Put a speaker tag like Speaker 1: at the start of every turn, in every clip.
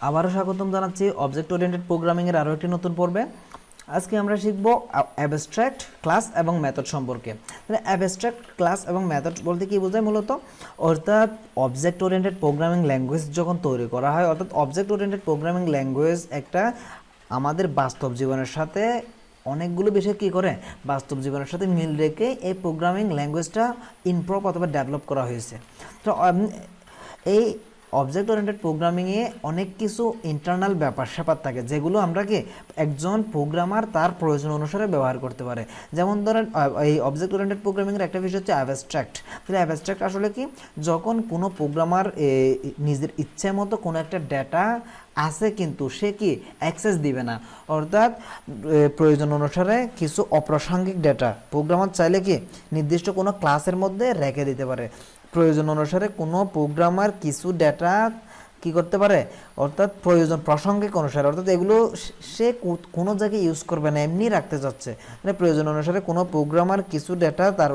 Speaker 1: আবারও স্বাগতম জানাচ্ছি অবজেক্ট ওরিয়েন্টেড প্রোগ্রামিং এর আরও একটি নতুন পর্বে। আজকে আমরা শিখব অ্যাবস্ট্রাক্ট ক্লাস এবং মেথড সম্পর্কে। তাহলে অ্যাবস্ট্রাক্ট ক্লাস এবং মেথড বলতে কি বোঝায় মূলত, অর্থাৎ অবজেক্ট ওরিয়েন্টেড প্রোগ্রামিং ল্যাঙ্গুয়েজ যখন তৈরি করা হয়, অর্থাৎ অবজেক্ট ওরিয়েন্টেড প্রোগ্রামিং ল্যাঙ্গুয়েজ একটা আমাদের বাস্তব জীবনের সাথে অনেকগুলো বিষয় কী করে, বাস্তব জীবনের সাথে মিল রেখে এই প্রোগ্রামিং ল্যাঙ্গুয়েজটা ইমপ্রুভ অথবা ডেভেলপ করা হয়েছে। তো এই অবজেক্ট ওরিয়েন্টেড প্রোগ্রামিংয়ে অনেক কিছু ইন্টারনাল ব্যাপার স্যাপার থাকে, যেগুলো আমরা কি একজন প্রোগ্রামার তার প্রয়োজন অনুসারে ব্যবহার করতে পারে। যেমন ধরেন এই অবজেক্ট ওরিয়েন্টেড প্রোগ্রামিংয়ের একটা বিষয় হচ্ছে অ্যাবস্ট্রাক্ট। তাহলে অ্যাবস্ট্রাক্ট আসলে কি, যখন কোনো প্রোগ্রামার নিজের ইচ্ছে মতো কোনো একটা ডেটা আছে কিন্তু সে কি অ্যাক্সেস দিবে না, অর্থাৎ প্রয়োজন অনুসারে কিছু অপ্রাসঙ্গিক ডেটা প্রোগ্রামার চাইলে কি নির্দিষ্ট কোনো ক্লাসের মধ্যে রেখে দিতে পারে। প্রয়োজন অনুসারে কোনো প্রোগ্রামার কিছু ডেটা কি করতে পারে, অর্থাৎ প্রয়োজন প্রাসঙ্গিক অনুসারে, অর্থাৎ এগুলো সে কোনো জায়গায় ইউজ করবে না, এমনি রাখতে চাচ্ছে। মানে প্রয়োজন অনুসারে কোনো প্রোগ্রামার কিছু ডেটা তার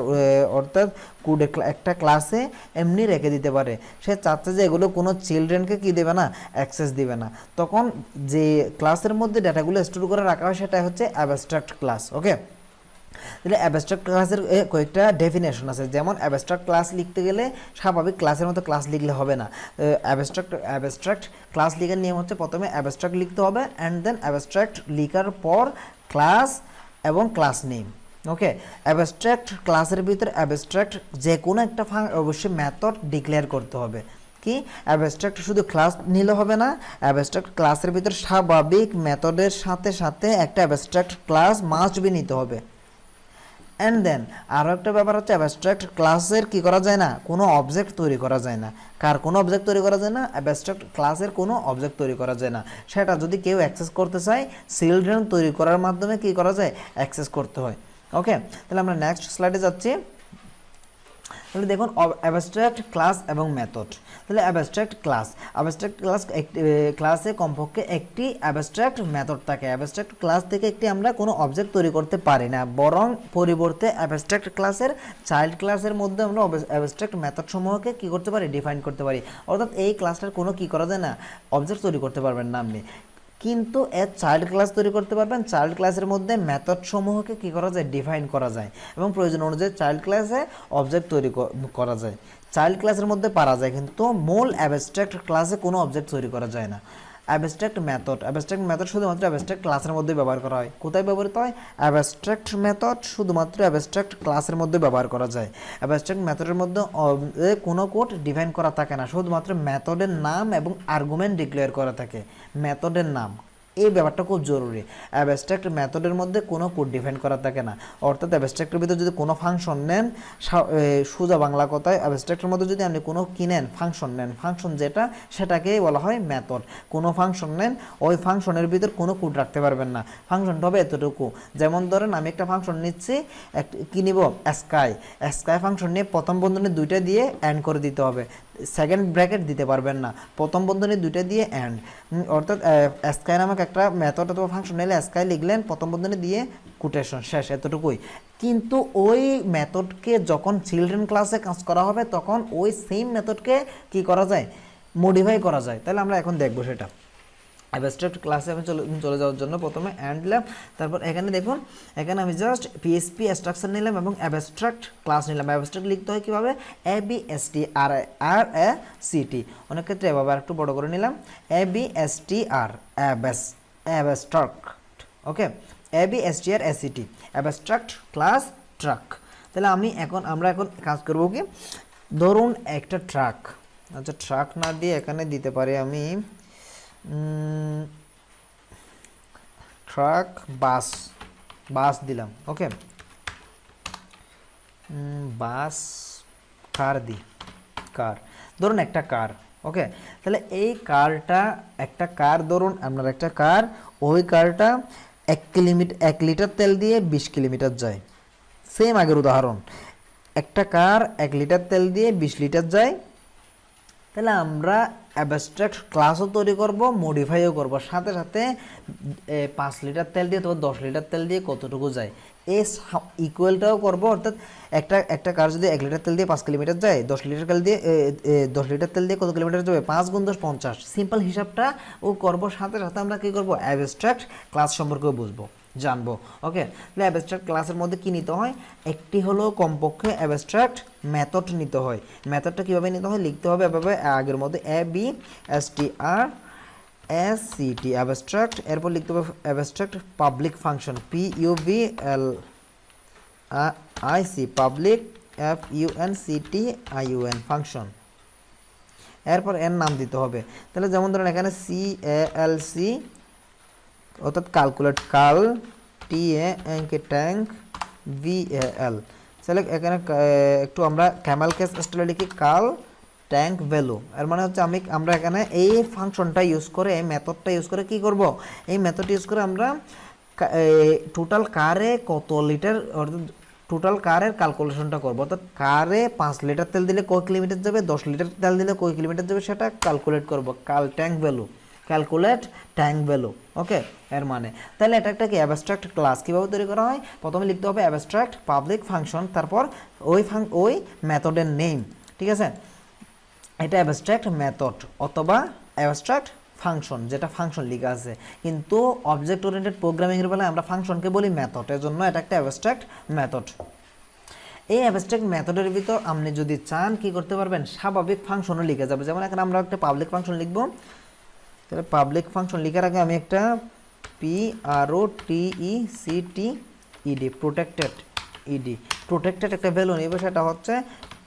Speaker 1: অর্থাৎ কোড একটা ক্লাসে এমনি রেখে দিতে পারে। সে চাচ্ছে যে এগুলো কোনো চিলড্রেনকে কি দেবে না, অ্যাক্সেস দিবে না। তখন যে ক্লাসের মধ্যে ডেটাগুলো স্টোর করে রাখা হয় সেটা হচ্ছে অ্যাবস্ট্রাক্ট ক্লাস। ওকে, তাহলে অ্যাবস্ট্রাক্ট ক্লাসের কয়েকটা ডেফিনেশন আছে। যেমন অ্যাবস্ট্রাক্ট ক্লাস লিখতে গেলে স্বাভাবিক ক্লাসের মতো ক্লাস লিখলে হবে না। অ্যাবস্ট্রাক্ট ক্লাস লেখার নিয়ম হচ্ছে প্রথমে অ্যাবস্ট্রাক্ট লিখতে হবে, অ্যান্ড দেন অ্যাবস্ট্রাক্ট লিখার পর ক্লাস এবং ক্লাস নেম। ওকে, অ্যাবস্ট্রাক্ট ক্লাসের ভিতরে অ্যাবস্ট্রাক্ট যে কোনো একটা অবশ্যই মেথড ডিক্লেয়ার করতে হবে। কি অ্যাবস্ট্রাক্ট শুধু ক্লাস নিলে হবে না, অ্যাবস্ট্রাক্ট ক্লাসের ভিতরে স্বাভাবিক মেথডের সাথে সাথে একটা অ্যাবস্ট্রাক্ট ক্লাস মাস্ট বি নিতে হবে। অ্যান্ড দেন আরও একটা ব্যাপার হচ্ছে অ্যাবস্ট্রাক্ট ক্লাসের কী করা যায় না, কোনো অবজেক্ট তৈরি করা যায় না। কার কোনো অবজেক্ট তৈরি করা যায় না? অ্যাবস্ট্রাক্ট ক্লাসের কোনো অবজেক্ট তৈরি করা যায় না। সেটা যদি কেউ অ্যাক্সেস করতে চায়, চিলড্রেন তৈরি করার মাধ্যমে কী করা যায়, অ্যাক্সেস করতে হয়। ওকে, তাহলে আমরা নেক্সট স্লাইডে যাচ্ছি। তাহলে দেখুন অ্যাবস্ট্রাক্ট ক্লাস এবং মেথড। তাহলে অ্যাবস্ট্রাক্ট ক্লাসে কমপক্ষে একটি অ্যাবস্ট্রাক্ট মেথড থাকে। অ্যাবস্ট্রাক্ট ক্লাস থেকে একটি আমরা কোনো অবজেক্ট তৈরি করতে পারি না, বরং পরিবর্তে অ্যাবস্ট্রাক্ট ক্লাসের চাইল্ড ক্লাসের মধ্যে আমরা অ্যাবস্ট্রাক্ট মেথড সমূহকে কী করতে পারি, ডিফাইন করতে পারি। অর্থাৎ এই ক্লাসটার কোনো কী করা যায় না, অবজেক্ট তৈরি করতে পারবেন না আপনি, কিন্তু এর চাইল্ড ক্লাস তৈরি করতে পারবেন। চাইল্ড ক্লাসের মধ্যে মেথড সমূহকে কী করা যায়, ডিফাইন করা যায়, এবং প্রয়োজন অনুযায়ী চাইল্ড ক্লাসে অবজেক্ট তৈরি করা যায়। চাইল্ড ক্লাসের মধ্যে পারা যায়, কিন্তু মূল অ্যাবস্ট্রাক্ট ক্লাসে কোনো অবজেক্ট তৈরি করা যায় না। অ্যাবস্ট্রাক্ট মেথড শুধুমাত্র অ্যাবস্ট্রাক্ট ক্লাসের মধ্যে ব্যবহার করা হয়। কোথায় ব্যবহৃত হয়? অ্যাবস্ট্রাক্ট মেথড শুধুমাত্র অ্যাবস্ট্রাক্ট ক্লাসের মধ্যে ব্যবহার করা যায়। অ্যাবস্ট্রাক্ট মেথডের মধ্যে কোনো কোড ডিফাইন করা থাকে না, শুধুমাত্র মেথডের নাম এবং আর্গুমেন্ট ডিক্লেয়ার করা থাকে। মেথডের নাম, এই ব্যাপারটা খুব জরুরি। অ্যাবস্ট্রাক্ট মেথডের মধ্যে কোনো কোড ডিফাইন করা থাকে না। অর্থাৎ অ্যাবস্ট্রাক্টের ভিতরে যদি কোনো ফাংশন নেন, সোজা বাংলা কথায় অ্যাবস্ট্রাক্টের মধ্যে যদি আপনি কোনো নেন, ফাংশন নেন, ফাংশন যেটা সেটাকেই বলা হয় মেথড। কোনো ফাংশন নেন, ওই ফাংশনের ভিতর কোনো কোড রাখতে পারবেন না, ফাংশনটা হবে এতটুকু। যেমন ধরেন আমি একটা ফাংশন নিচ্ছি, কী নিব, স্কাই ফাংশন নিয়ে প্রথম বন্ধনী দুইটা দিয়ে অ্যান্ড করে দিতে হবে, সেকেন্ড ব্র্যাকেট দিতে পারবেন না, প্রথম বন্ধনী দুইটা দিয়ে অ্যান্ড। অর্থাৎ স্কাই নামক একটা মেথড অথবা ফাংশন নিলে স্কাই লিখলেন, প্রথম বন্ধনী দিয়ে কোটেশন, শেষ, এতটুকুই। কিন্তু ওই মেথডকে যখন চিলড্রেন ক্লাসে কাজ করা হবে, তখন ওই সেম মেথডকে কি করা যায়, মডিফাই করা যায়। তাহলে আমরা এখন দেখবো সেটা। অ্যাবস্ট্রাক্ট ক্লাসে আমি চলে যাওয়ার জন্য প্রথমে অ্যান্ড দিলাম, তারপর এখানে দেখুন, এখানে আমি জাস্ট পিএসপি স্ট্রাকচার নিলাম এবং অ্যাবস্ট্রাক্ট ক্লাস নিলাম। অ্যাবস্ট্রাক্ট লিখতে হয় কীভাবে, ABSTRACT, অনেক ক্ষেত্রে এভাবে একটু বড় করে নিলাম, ABSTR, অ্যাবস্ট্রাক্ট। ওকে, ABSTRACT, অ্যাবস্ট্রাক্ট ক্লাস ট্রাক। তাহলে আমরা এখন কাজ করবো কি, ধরুন একটা ট্রাক, আচ্ছা ট্রাক না দিয়ে এখানে দিতে পারি আমি ট্রাক, বাস দিলাম। ওকে, বাস, কার, ধরুন একটা কার। ওকে, তাহলে এই কারটা একটা কার, ধরুন আপনার একটা কার, ওই কারটা 1 লিটার তেল দিয়ে 20 কিলোমিটার যায়। সেম আগের উদাহরণ, একটা কার 1 লিটার তেল দিয়ে 20 লিটার যায়। তাহলে আমরা অ্যাবস্ট্রাক্ট ক্লাসও তৈরি করব, মডিফাইও করব, সাথে সাথে 5 লিটার তেল দিয়ে অথবা 10 লিটার তেল দিয়ে কতটুকু যায় এই ইকুয়ালটাও করব। অর্থাৎ একটা কার যদি 1 লিটার তেল দিয়ে 5 কিলোমিটার যায়, 10 লিটার তেল দিয়ে 10 লিটার তেল দিয়ে কত কিলোমিটার যাবে, 5 গুণ 10 50। সিম্পল হিসাবটা ও করব, সাথে সাথে আমরা কি করব, অ্যাবস্ট্রাক্ট ক্লাস সম্পর্কেও বুঝবো, জানবো। ওকে, তাহলে অ্যাবস্ট্রাক্ট ক্লাসের মধ্যে কি নিতে হয়, একটি হলো কমপক্ষে অ্যাবস্ট্রাক্ট মেথড নিতে হয়। মেথডটা কীভাবে নিতে হয়, লিখতে হবে এভাবে আগের মধ্যে ABSTRACT অ্যাবস্ট্রাক্ট, এরপর লিখতে হবে abstract public function PUBLIC public FUNCTION function, এরপর এর নাম দিতে হবে। তাহলে যেমন ধরেন এখানে CALC অর্থাৎ ক্যালকুলেট, কাল TANK ট্যাঙ্ক VAL। তাহলে এখানে একটু আমরা ক্যামেল কেস স্টাইলে লিখি কাল ট্যাঙ্ক ভ্যালু। এর মানে হচ্ছে আমরা এখানে এই ফাংশনটা ইউজ করে, এই মেথডটা ইউজ করে কি করব, এই মেথড ইউজ করে আমরা টোটাল কারে কত লিটার, অর্থাৎ টোটাল কারের ক্যালকুলেশনটা করবো। অর্থাৎ কারে 5 লিটার তেল দিলে কয় কিলোমিটার যাবে, 10 লিটার তেল দিলে কয় কিলোমিটার যাবে, সেটা ক্যালকুলেট করব। Cal tank value, calculate tank value. Okay, এর মানে তাহলে এটা একটা কি অ্যাবস্ট্রাক্ট ক্লাস। কীভাবে তৈরি করা হয়, প্রথমে লিখতে হবে অ্যাবস্ট্রাক্ট পাবলিক ফাংশন, তারপর ওই মেথডের নেম। ঠিক আছে, এটা অ্যাবস্ট্রাক্ট মেথড অথবা অ্যাবস্ট্রাক্ট ফাংশন, যেটা ফাংশন লেখা আছে। কিন্তু অবজেক্ট ওরিয়েন্টেড প্রোগ্রামিংয়ের বেলায় আমরা ফাংশনকে বলি মেথড, এর জন্য এটা একটা অ্যাবস্ট্রাক্ট মেথড। এই অ্যাবস্ট্রাক্ট মেথডের ভিতর আপনি যদি চান কি করতে পারবেন, স্বাভাবিক ফাংশনও লিখে যাবে। যেমন এখানে আমরা একটা পাবলিক ফাংশন লিখব, তাহলে পাবলিক ফাংশন লেখার আগে আমি একটা PROTECTED প্রোটেক্টেড একটা ভ্যালু নিব, সেটা হচ্ছে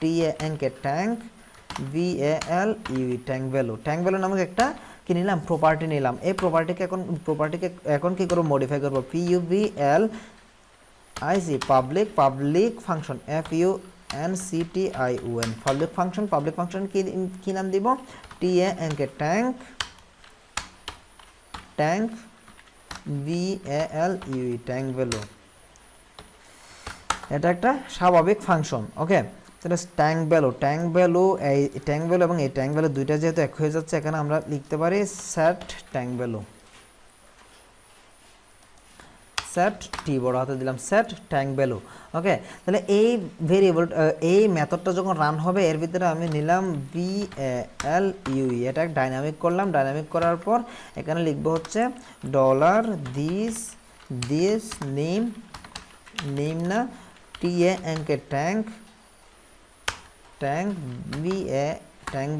Speaker 1: TANK tank VALUE tank value. Tank value নামক একটা কি নিলাম, প্রপার্টি নিলাম। এই প্রপার্টিকে এখন কি করব, মডিফাই করব। PUBLIC public function FUNCTION public function কি নাম দিব, TANK tank VALUE tank value. এটা একটা স্বাভাবিক ফাংশন। ওকে, তাহলে ট্যাঙ্ক ভ্যালু এই ট্যাঙ্ক ভ্যালু এবং এই ট্যাঙ্ক ভ্যালু দুইটা যেহেতু এক হয়ে যাচ্ছে, এখানে আমরা লিখতে পারি সেট ট্যাঙ্ক ভ্যালু, সেট টি বড় হাতে দিলাম, সেট ট্যাঙ্ক ভ্যালু। ওকে, তাহলে এই ভেরিয়েবল এই মেথডটা যখন রান হবে, এর ভিতরে আমি নিলাম VALUE, এটা ডাইনামিক করলাম। ডাইনামিক করার পর এখানে লিখবো হচ্ছে $this নেম না TANK tank VA tank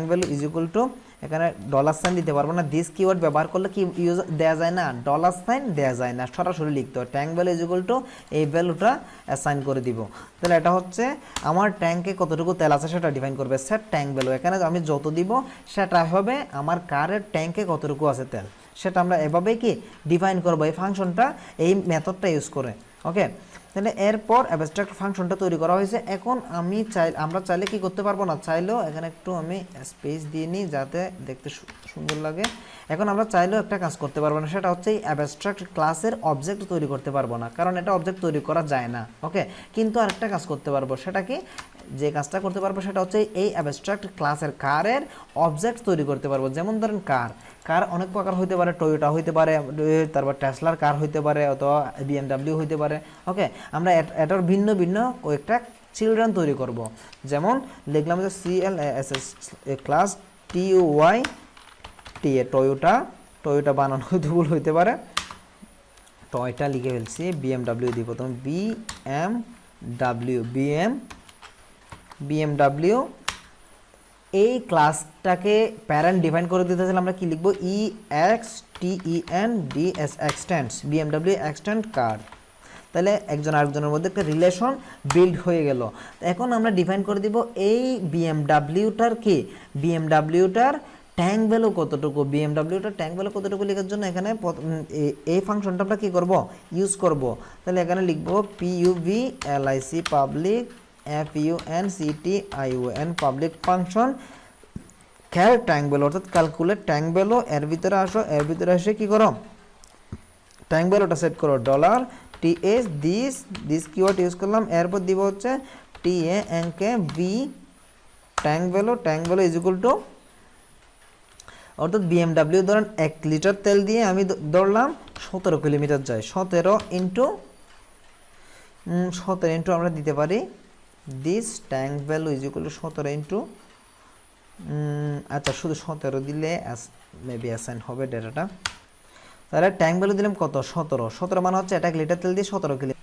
Speaker 1: value is equal to, এখানে ডলার সাইন দিতে পারবো না, দিস কিওয়ার্ড ব্যবহার করলে কি ইউজ দেওয়া যায় না, ডলার সাইন দেওয়া যায় না, সরাসরি লিখতে হয় tank value is equal to এই ভ্যালুটা অ্যাসাইন করে দিব। তাহলে এটা হচ্ছে আমার ট্যাঙ্কে কতটুকু তেল আছে সেটা ডিফাইন করবে সেট ট্যাঙ্ক ভ্যালু। এখানে আমি যত দিব সেটা হবে আমার কারের ট্যাঙ্কে কতটুকু আছে তেল, সেটা আমরা এভাবেই কি ডিফাইন করবো এই ফাংশনটা, এই মেথডটা ইউজ করে। ওকে, তাহলে এরপর অ্যাবস্ট্রাক্ট ফাংশনটা তৈরি করা হয়েছে। এখন আমরা চাইলে কি করতে পারবো না, চাইলেও এখানে একটু আমি স্পেস দিয়ে নিই যাতে দেখতে সুন্দর লাগে। এখন আমরা চাইলেও একটা কাজ করতে পারবো না, সেটা হচ্ছে এই অ্যাবস্ট্রাক্ট ক্লাসের অবজেক্ট তৈরি করতে পারবো না, কারণ এটা অবজেক্ট তৈরি করা যায় না। ওকে, কিন্তু আরেকটা কাজ করতে পারবো, সেটা কি, যে কাজটা করতে পারবো সেটা হচ্ছে এই অ্যাবস্ট্রাক্ট ক্লাসের কারের অবজেক্ট তৈরি করতে পারবো। যেমন ধরেন কার অনেক প্রকার হইতে পারে, টয়োটা হইতে পারে, তারপর টেসলার কার হইতে পারে, অথবা BMW হইতে পারে। ওকে, আমরা এটার ভিন্ন কয়েকটা চিলড্রেন তৈরি করব। যেমন লিখলাম যে CLASS ক্লাস TUYTA টয়োটা বানানো ভুল হইতে পারে, টয়টা লিখে ফেলছি, BMW দিব, প্রথমে BMW এই ক্লাসটাকে প্যারেন্ট ডিফাইন করে দিতে চাইলে আমরা কি লিখব, EXTENDS BMW এক্সটেন্ড কার। তাহলে একজন আরেকজনের মধ্যে একটা রিলেশন বিল্ড হয়ে গেল। এখন আমরা ডিফাইন করে দিব এই BMWটার কি, BMWটার ট্যাঙ্ক ভ্যালু কতটুকু, BMWটার ট্যাঙ্ক ভ্যালু কতটুকু লেখার জন্য এখানে এই ফাংশনটা আমরা কি করব, ইউজ করব। তাহলে এখানে লিখব PUBLIC public FUNCTION public function cal tank value, অর্থাৎ ক্যালকুলেট ট্যাঙ্ক ভ্যালু। এর ভিতরে এসে কি করো, ট্যাঙ্ক ভ্যালুটা সেট করো $TH দিস কিওয়ার্ড ইউজ করলাম। এরপর দিব হচ্ছে TANK V tank value is equal to অর্থাৎ বিএমডাব্লিউ ধরেন 1 লিটার তেল দিয়ে আমি ধরলাম 17 কিলোমিটার যায়, 17 ইন্টু আমরা দিতে পারি this tank value is equal to 17 into আচ্ছা শুধু 17 দিলে মেবি অ্যাসাইন হবে ডেটাটা। তাহলে ট্যাঙ্ক ভ্যালু দিলাম কত 17 মানে হচ্ছে 1 লিটার তেল দিয়ে 17 কিলো।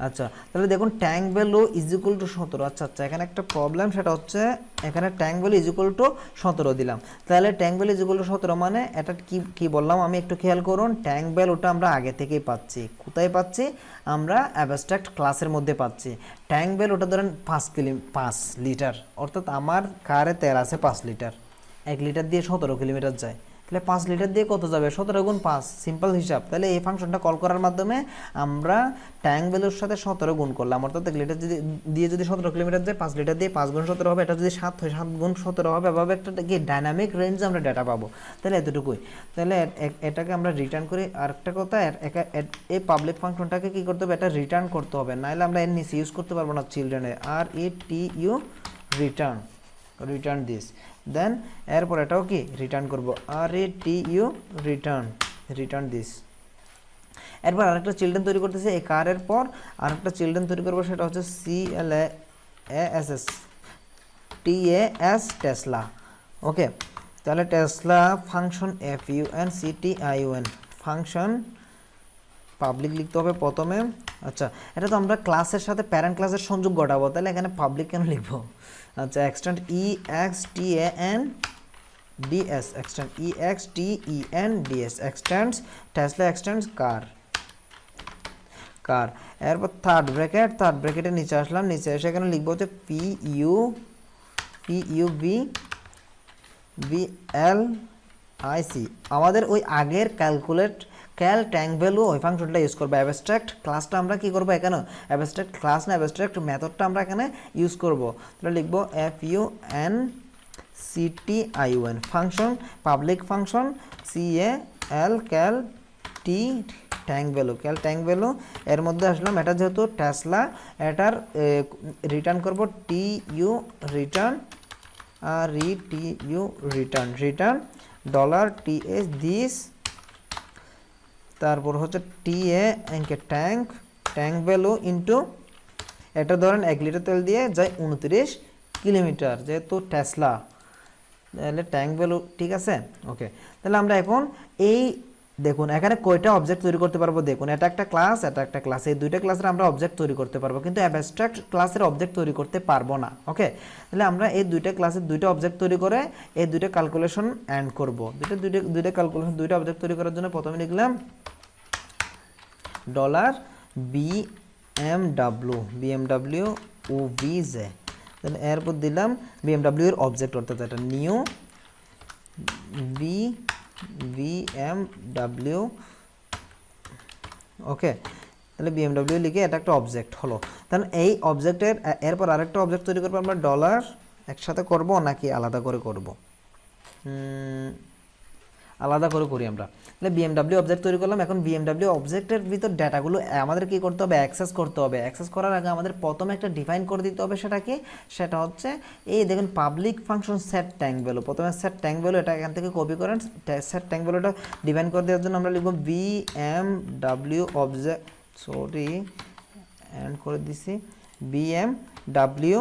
Speaker 1: আচ্ছা তাহলে দেখুন tank value is equal to 17। আচ্ছা এখানে একটা প্রবলেম, সেটা হচ্ছে এখানে tank value is equal to 17 দিলাম। তাহলে tank value is equal to 17 মানে এটা কি বললাম আমি, একটু খেয়াল করুন। ট্যাঙ্ক ভ্যালুটা আমরা আগে থেকেই পাচ্ছি, কোথায় পাচ্ছি, আমরা অ্যাবস্ট্রাক্ট ক্লাসের মধ্যে পাচ্ছি। ট্যাঙ্ক ভ্যালুটা ধরেন 5 লিটার, অর্থাৎ আমার কারে তেল আছে 5 লিটার, 1 লিটার দিয়ে 17 কিলোমিটার যায়, তাহলে 5 লিটার দিয়ে কত যাবে, 17 গুণ 5, সিম্পল হিসাব। তাহলে এই ফাংশনটা কল করার মাধ্যমে আমরা ট্যাঙ্ক ভ্যালুর সাথে 17 গুণ করলাম, অর্থাৎ 1 লিটার দিয়ে যদি 17 কিলোমিটার যায়, 5 লিটার দিয়ে 5 গুণ 17 হবে, এটা যদি 7 হয় 7 গুণ 17 হবে, এভাবে একটা কি ডাইনামিক রেঞ্জে আমরা ডেটা পাবো। তাহলে এতটুকুই। তাহলে এটাকে আমরা রিটার্ন করি। আরেকটা কথা, এই পাবলিক ফাংশনটাকে কি করতে হবে, এটা রিটার্ন করতে হবে, নাহলে আমরা এর নিচে ইউজ করতে পারবো না চিলড্রেনে। RETU রিটার্ন দিস, দেন এরপর এটাও কি রিটার্ন করব, RETU রিটার্ন দিস। এরপর আরেকটা চিলড্রেন তৈরি করতেছে এই কারের পর, আরেকটা চিলড্রেন তৈরি করবো, সেটা হচ্ছে TAS টেসলা। ওকে, তাহলে Tesla function FUNCTION function public লিখতে হবে প্রথমে। আচ্ছা এটা তো আমরা ক্লাসের সাথে প্যারেন্ট ক্লাসের সংযোগ ঘটাবো, তাহলে এখানে পাবলিক কেন লিখবো। আচ্ছা extend EXTENDS, extend EXTENDS, extends Tesla extends car. এরপর থার্ড ব্র্যাকেটে নিচে আসলাম, নিচে এসে এখানে লিখবো হচ্ছে PUBVLIC। আমাদের ওই আগের ক্যাল ট্যাঙ্ক ভ্যালু ওই ফাংশনটা ইউজ করবো। অ্যাবস্ট্রাক্ট ক্লাসটা আমরা কি করবো, এখানে অ্যাবস্ট্রাক্ট ক্লাস না অ্যাবস্ট্রাক্ট মেথডটা আমরা এখানে ইউজ করবো। তাহলে লিখবো FUNCTION function public function CAL tank value এর মধ্যে আসলাম। এটা যেহেতু টেসলা, এটার রিটার্ন করব TU return return $TS this, তারপর হচ্ছে ট্যাঙ্ক ভ্যালু ইন্টু, এটা ধরেন 1 লিটার তেল দিয়ে যায় 29 কিলোমিটার, যেহেতু টেসলা, তাহলে ট্যাঙ্ক ভ্যালু ঠিক আছে। ওকে, তাহলে আমরা এখন এই দেখুন এখানে কয়টা অবজেক্ট তৈরি করতে পারবো, দেখুন এটা একটা ক্লাস, এই দুইটা ক্লাসের আমরা অবজেক্ট তৈরি করতে পারবো, কিন্তু অ্যাবস্ট্রাক্ট ক্লাসের অবজেক্ট তৈরি করতে পারবো না। ওকে, তাহলে আমরা এই দুইটা ক্লাসের দুইটা অবজেক্ট তৈরি করে এই দুইটা ক্যালকুলেশন এন্ড করব। দুইটা ক্যালকুলেশন দুইটা অবজেক্ট তৈরি করার জন্য প্রথমে লিখলাম BMW OBJ, দেন এরপর দিলাম BMW এর অবজেক্ট, অর্থাৎ এটা নিউ BMW। ওকে, তাহলে BMW লিখে এটা একটা অবজেক্ট হলো। তাহলে এই অবজেক্টের এরপর আরেকটা অবজেক্ট তৈরি করবো আমরা, ডলার একসাথে করব নাকি আলাদা করে করব, আলাদা করে করি আমরা। তাহলে BMW অবজেক্ট তৈরি করলাম। এখন BMW অবজেক্টের ভিতর ডেটাগুলো আমাদের কি করতে হবে, অ্যাক্সেস করতে হবে। অ্যাক্সেস করার আগে আমাদের প্রথমে একটা ডিফাইন করে দিতে হবে, সেটা হচ্ছে এই দেখুন public function set tank value. প্রথমে সেট ট্যাঙ্ক ভ্যালু, এটা এখান থেকে কপি করেন, সেট ট্যাঙ্ক ভ্যালুটা ডিফাইন করে দেওয়ার জন্য আমরা লিখব BMW অবজেক্ট, এন্ড করে দিছি BMW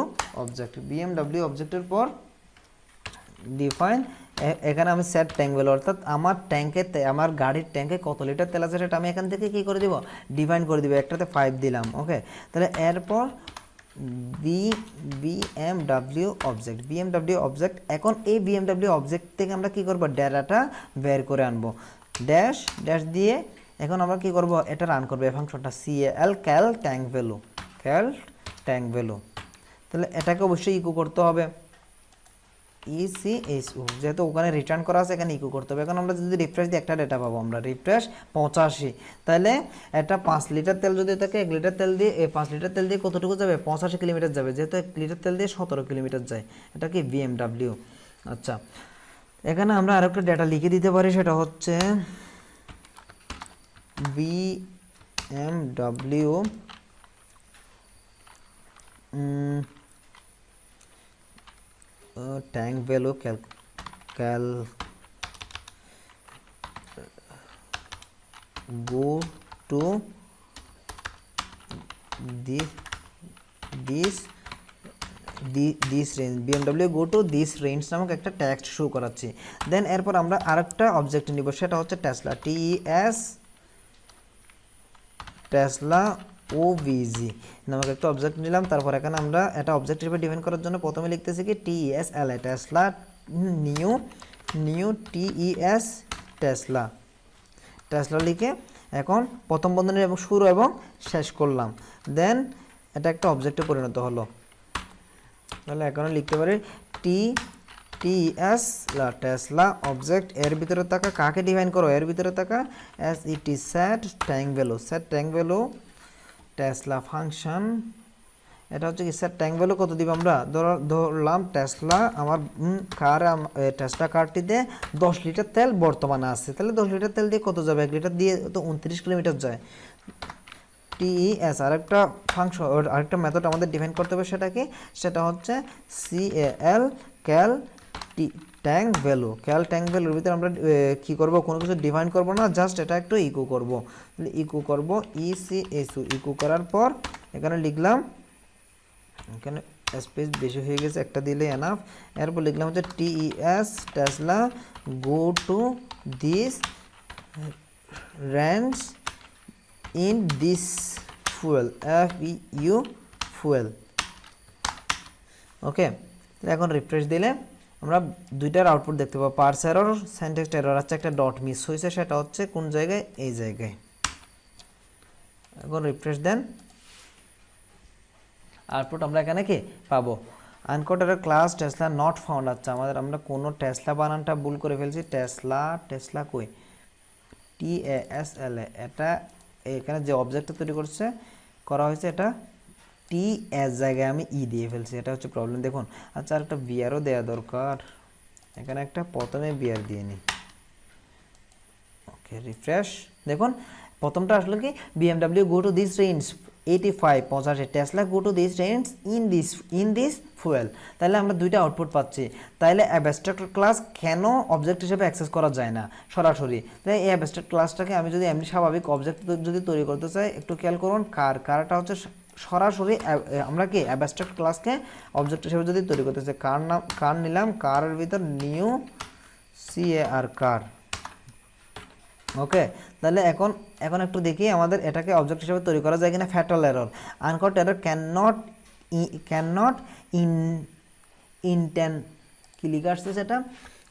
Speaker 1: অবজেক্টের পর ডিফাইন, এখানে আমি সেট ট্যাঙ্ক ভ্যালু, অর্থাৎ আমার আমার গাড়ির ট্যাঙ্কে কত লিটার তেল আছে সেটা আমি এখান থেকে কি করে দিব, ডিফাইন করে দিব। একটাতে 5 দিলাম। ওকে, তাহলে এরপর BMW অবজেক্ট। এখন এই BMW অবজেক্ট থেকে আমরা কি করব, ডেটাটা বের করে আনবো, ড্যাশ দিয়ে। এখন আমরা কি করব, এটা রান করব এই ফাংশনটা CAL ট্যাঙ্ক ভ্যালু। তাহলে এটাকে অবশ্যই ইকো করতে হবে, ECHO, যেহেতু ওখানে রিটার্ন করা আছে এখানে ইকো করতে হবে। এখন আমরা যদি রিফ্রেশ দিই একটা ডেটা পাবো আমরা, রিফ্রেশ 85। তাহলে এটা 5 লিটার তেল যদি থাকে, 1 লিটার তেল দিয়ে 5 লিটার তেল দিয়ে কতটুকু যাবে, 85 কিলোমিটার যাবে, যেহেতু 1 লিটার তেল দিয়ে 17 কিলোমিটার যায়। এটা কি BMW। আচ্ছা এখানে আমরা আরেকটা ডেটা লিখে দিতে পারি, সেটা হচ্ছে BMW tank value go to this range, BMW go to this range নামক একটা টেক্সট শো করাচ্ছি। দেন এরপর আমরা আরেকটা অবজেক্ট নিব, সেটা হচ্ছে টেসলা, TES টেসলা OVG নামক একটা অবজেক্ট নিলাম। তারপর এখানে আমরা এটা অবজেক্ট হিসেবে ডিফাইন করার জন্য প্রথমে লিখতেছি কি TESLA Tesla, new TES Tesla লিখে এখন প্রথম বন্ধনী এবং শুরু এবং শেষ করলাম। দেন এটা একটা অবজেক্টে পরিণত হলো। তাহলে এখানে লিখতে পারি TES টেসলা অবজেক্ট, এর ভিতরে থাকা কাকে ডিফাইন করো, এর ভিতরে থাকা set tank value Tesla function. এটা হচ্ছে কি সেট ট্যাঙ্ক ভ্যালু কত দিব আমরা, ধরলাম টেসলা আমার টেসলা কারটিতে 10 লিটার তেল বর্তমানে আছে, তাহলে 10 লিটার তেল দিয়ে কত যাবে, 1 লিটার দিয়ে তো 29 কিলোমিটার যায়। TES আরেকটা ফাংশন, আরেকটা মেথড আমাদের ডিফাইন করতে হবে, সেটা হচ্ছে CAL ট্যাঙ্ক ভ্যালুর ভিতরে আমরা কি করব, কোনো কিছু ডিফাইন করব না, জাস্ট এটা একটু ইকো করব। ইকো করার পর এখানে লিখলাম, এখানে স্পেস বেশি হয়ে গেছে, একটা দিলে এনাফ। এরপর লিখলাম হচ্ছে TES Tesla go to this range in this fuel, FEU fuel. Okay, এখন রিফ্রেশ দিলে আমরা দুইটার আউটপুট দেখতে পাবো, পার্স এরর, সিনট্যাক্স এরর। আচ্ছা, একটা ডট মিস হয়েছে, সেটা হচ্ছে কোন জায়গায়, এই জায়গায়। এখন রিফ্রেশ দেন, আউটপুট আমরা এখানে কি পাবো, আনকোডের ক্লাস টেসলা নট ফাউন্ড। আচ্ছা, আমরা কোনো টেসলা বানানটা ভুল করে ফেলছি, টেসলা কই, TASLA, এটা এখানে যে অবজেক্টটা তৈরি করা হয়েছে এটা TS জায়গায় আমি দিয়ে ফেলছি, এটা হচ্ছে প্রবলেম। দেখুন, আচ্ছা, আর একটা বিয়ারও দেওয়া দরকার, এখানে একটা প্রথমে বিয়ার দিয়ে নিই। ওকে, রিফ্রেশ। দেখুন প্রথমটা আসলে কি, BMW go to this range 85 Tesla go to this range in this fuel. তাহলে আমরা দুইটা আউটপুট পাচ্ছি। তাহলে অ্যাবস্ট্রাক্ট ক্লাস কেন অবজেক্ট হিসেবে অ্যাক্সেস করা যায় না সরাসরি? তাই এই অ্যাবস্ট্রাক্ট ক্লাসটাকে আমি যদি এমনি স্বাভাবিক অবজেক্ট যদি তৈরি করতে চাই, একটু খেয়াল করুন, কারটা হচ্ছে সরাসরি আমরা কি অ্যাবস্ট্রাক্ট ক্লাসকে অবজেক্ট হিসেবে যদি তৈরি করতে চাই, কার নিলাম, কারের ভিতর নিউ কার। ওকে, তাহলে এখন একটু দেখি আমাদের এটাকে অবজেক্ট হিসেবে তৈরি করা যায় কিনা। ফ্যাটাল এরর, আনকট এরর ক্যাননট কি লিখে আসছে সেটা,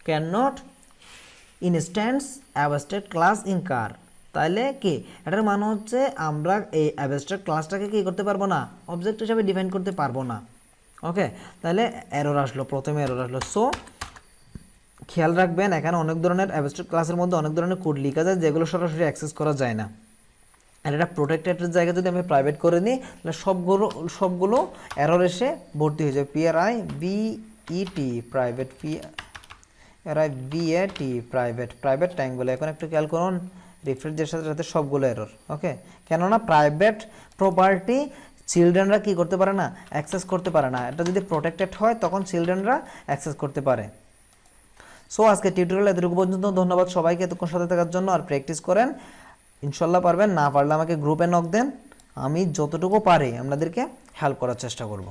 Speaker 1: ক্যাননট ইনস্ট্যান্স অ্যাবস্ট্রাক্ট ক্লাস ইন কার। তাহলে কি এটার মানে হচ্ছে আমরা এই অ্যাবস্ট্রাক্ট ক্লাসটাকে কি করতে পারবো না, অবজেক্ট হিসেবে ডিফাইন করতে পারবো না। ওকে, তাহলে এরর আসলো, প্রথমে এরর আসলো। সো খেয়াল রাখবেন, এখানে অনেক ধরনের অ্যাবস্ট্রাক্ট ক্লাসের মধ্যে অনেক ধরনের কোড লেখা যায় যেগুলো সরাসরি অ্যাক্সেস করা যায় না। আর এটা প্রোটেক্টেডের জায়গায় যদি আমি প্রাইভেট করে নিই, তাহলে সবগুলো এরর এসে ভর্তি হয়ে যাবে। PRIVET private, PRIVET private tank বলে। এখন একটু খেয়াল করুন, রিফ্রেশের সাথে সাথে সবগুলো এরর। ওকে, কেননা প্রাইভেট প্রপার্টি চিলড্রেনরা কি করতে পারে না, অ্যাক্সেস করতে পারে না। এটা যদি প্রোটেক্টেড হয় তখন চিলড্রেনরা অ্যাক্সেস করতে পারে। সো আজকে টিউটোরিয়াল এতটুকু পর্যন্ত। ধন্যবাদ সবাইকে এতক্ষণ সাথে থাকার জন্য। আর প্র্যাকটিস করেন, ইনশাল্লাহ পারবেন। না পারলে আমাকে গ্রুপে নক দেন, আমি যতটুকু পারি আপনাদেরকে হেল্প করার চেষ্টা করব।